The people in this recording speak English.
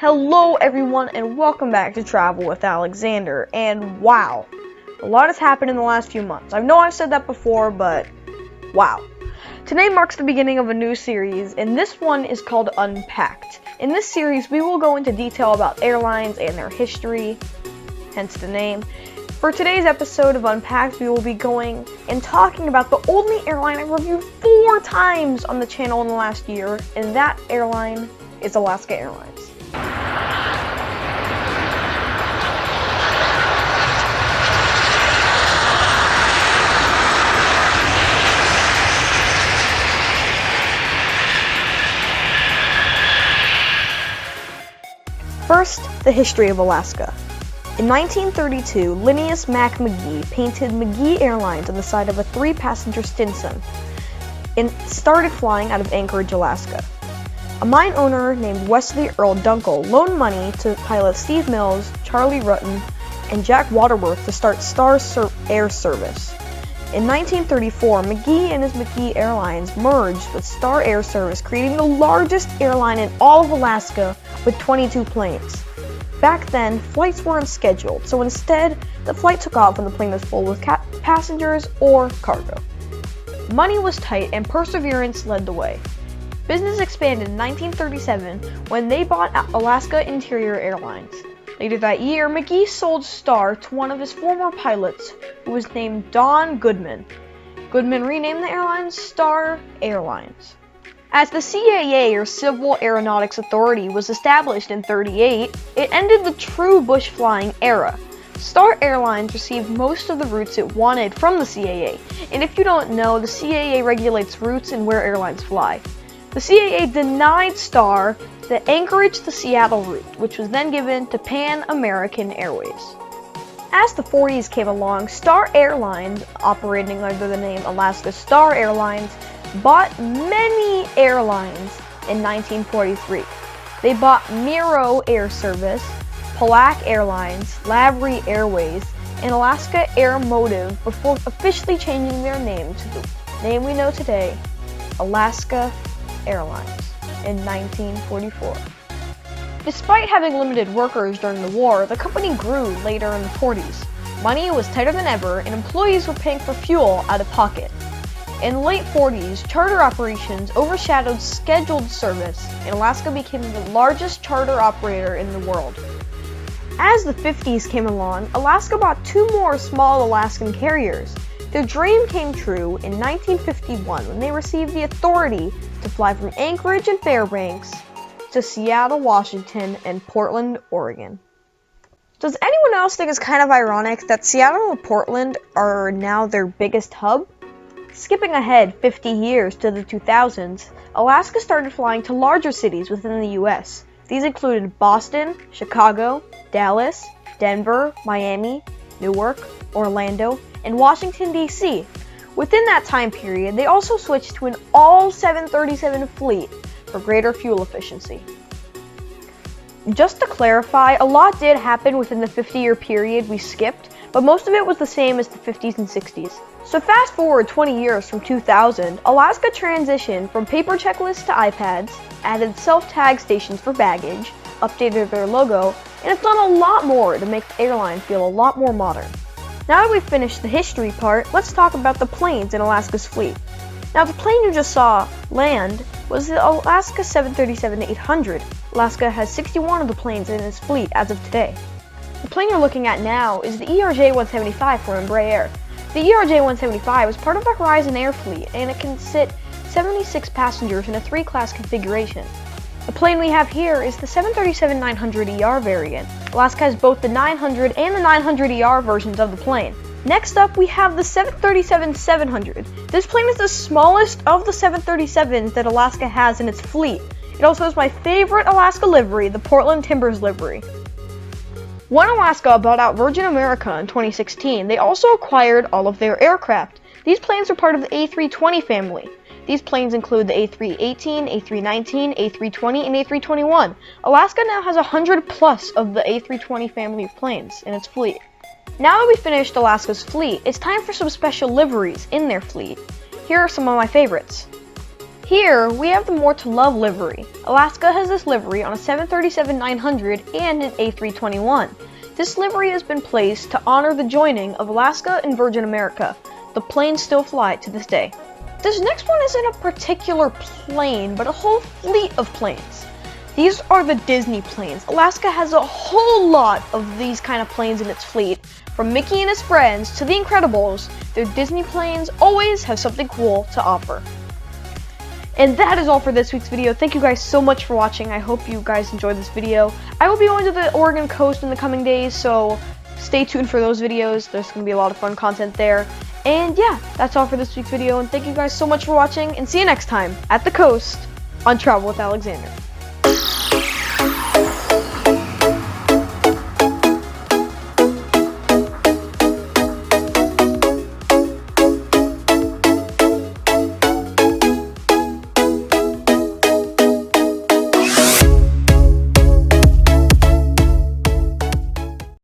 Hello everyone and welcome back to Travel with Alexander. And wow, a lot has happened in the last few months. I know I've said that before, but wow. Today marks the beginning of a new series, and this one is called Unpacked. In this series, we will go into detail about airlines and their history, hence the name. For today's episode of Unpacked, we will be going and talking about the only airline I reviewed 4 times on the channel in the last year, and that airline is Alaska Airlines. First, the history of Alaska. In 1932, Linnaeus Mac McGee painted McGee Airlines on the side of a 3-passenger Stinson and started flying out of Anchorage, Alaska. A mine owner named Wesley Earl Dunkel loaned money to pilots Steve Mills, Charlie Rutten, and Jack Waterworth to start Star Air Service. In 1934, McGee and his McGee Airlines merged with Star Air Service, creating the largest airline in all of Alaska with 22 planes. Back then, flights weren't scheduled, so instead, the flight took off when the plane was full with passengers or cargo. Money was tight and perseverance led the way. Business expanded in 1937 when they bought Alaska Interior Airlines. Later that year, McGee sold Star to one of his former pilots, who was named Don Goodman. Goodman renamed the airline Star Airlines. As the CAA, or Civil Aeronautics Authority, was established in 1938, it ended the true bush flying era. Star Airlines received most of the routes it wanted from the CAA, and if you don't know, the CAA regulates routes and where airlines fly. The CAA denied Star the Anchorage to Seattle route, which was then given to Pan American Airways. As the 40s came along, Star Airlines, operating under the name Alaska Star Airlines, bought many airlines in 1943. They bought Miro Air Service, Polack Airlines, Lavery Airways, and Alaska Air Motive before officially changing their name to the name we know today, Alaska Airlines, in 1944. Despite having limited workers during the war, the company grew later in the 40s. Money was tighter than ever, and employees were paying for fuel out of pocket. In the late 40s, charter operations overshadowed scheduled service, and Alaska became the largest charter operator in the world. As the 50s came along, Alaska bought 2 more small Alaskan carriers. Their dream came true in 1951 when they received the authority to fly from Anchorage and Fairbanks to Seattle, Washington, and Portland, Oregon. Does anyone else think it's kind of ironic that Seattle and Portland are now their biggest hub? Skipping ahead 50 years to the 2000s, Alaska started flying to larger cities within the US. These included Boston, Chicago, Dallas, Denver, Miami, Newark, Orlando, and Washington, D.C. Within that time period, they also switched to an all 737 fleet for greater fuel efficiency. Just to clarify, a lot did happen within the 50-year period we skipped, but most of it was the same as the 50s and 60s. So fast forward 20 years from 2000, Alaska transitioned from paper checklists to iPads, added self-tag stations for baggage, updated their logo, and have done a lot more to make the airline feel a lot more modern. Now that we've finished the history part, let's talk about the planes in Alaska's fleet. Now the plane you just saw land was the Alaska 737-800. Alaska has 61 of the planes in its fleet as of today. The plane you're looking at now is the ERJ-175 from Embraer. The ERJ-175 is part of the Horizon Air fleet, and it can sit 76 passengers in a 3-class configuration. The plane we have here is the 737-900ER variant. Alaska has both the 900 and the 900ER versions of the plane. Next up, we have the 737-700. This plane is the smallest of the 737s that Alaska has in its fleet. It also has my favorite Alaska livery, the Portland Timbers livery. When Alaska bought out Virgin America in 2016, they also acquired all of their aircraft. These planes are part of the A320 family. These planes include the A318, A319, A320, and A321. Alaska now has 100 plus of the A320 family of planes in its fleet. Now that we've finished Alaska's fleet, it's time for some special liveries in their fleet. Here are some of my favorites. Here, we have the More to Love livery. Alaska has this livery on a 737-900 and an A321. This livery has been placed to honor the joining of Alaska and Virgin America. The planes still fly to this day. This next one isn't a particular plane, but a whole fleet of planes. These are the Disney planes. Alaska has a whole lot of these kind of planes in its fleet. From Mickey and his friends to the Incredibles, their Disney planes always have something cool to offer. And that is all for this week's video. Thank you guys so much for watching. I hope you guys enjoyed this video. I will be going to the Oregon coast in the coming days, so stay tuned for those videos. There's going to be a lot of fun content there. And yeah, that's all for this week's video. And thank you guys so much for watching, and see you next time at the coast on Travel with Alexander.